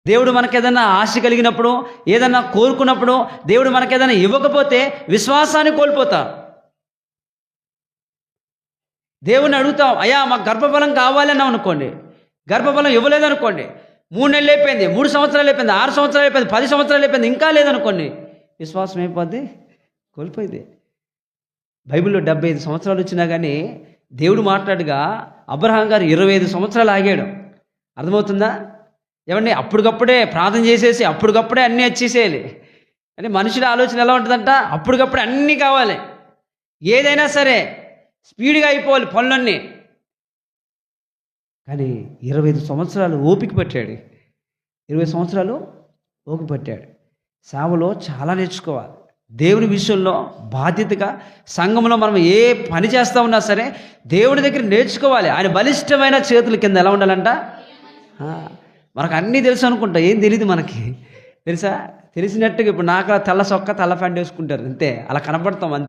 దేవుడు మనకేదన్నా ఆశ కలిగినప్పుడు, ఏదన్నా కోరుకున్నప్పుడు, దేవుడు మనకేదైనా ఇవ్వకపోతే విశ్వాసాన్ని కోల్పోతాం. దేవుణ్ణి అడుగుతాం, అయ్యా మాకు గర్భఫలం కావాలన్నాం అనుకోండి, గర్భఫలం ఇవ్వలేదనుకోండి, 3 నెలలు అయిపోయింది, 3 సంవత్సరాలు అయిపోయింది, 6 సంవత్సరాలు అయిపోయింది, 10 సంవత్సరాలు అయిపోయింది, ఇంకా లేదనుకోండి, విశ్వాసం అయిపోద్ది, కోల్పోయింది. బైబిల్లో 75 సంవత్సరాలు వచ్చినా కానీ దేవుడు మాట్లాడుగా అబ్రహాం గారు 25 సంవత్సరాలు ఆగాడు. అర్థమవుతుందా? ఏమండి, అప్పటికప్పుడే ప్రార్థన చేసేసి అప్పటికప్పుడే అన్నీ వచ్చేసేయాలి. అంటే మనుషుల ఆలోచన ఎలా ఉంటుందంట, అప్పటికప్పుడే అన్నీ కావాలి, ఏదైనా సరే స్పీడ్గా అయిపోవాలి పనులన్నీ. కానీ 25 సంవత్సరాలు ఓపిక పట్టాడు. 20 సంవత్సరాలు ఓపిక పట్టాడు. సేవలో చాలా నేర్చుకోవాలి. దేవుని విషయంలో బాధ్యతగా సంఘంలో మనం ఏ పని చేస్తూ ఉన్నా సరే దేవుని దగ్గర నేర్చుకోవాలి. ఆయన బలిష్టమైన చేతుల కింద ఎలా ఉండాలంట. మనకు అన్నీ తెలుసు అనుకుంటా, ఏం తెలియదు మనకి. తెలుసా? తెలిసినట్టుగా ఇప్పుడు నాకు తెల్ల సొక్క తెల్ల ప్యాంట్ వేసుకుంటారు అంతే, అలా కనపడతాం అంతే.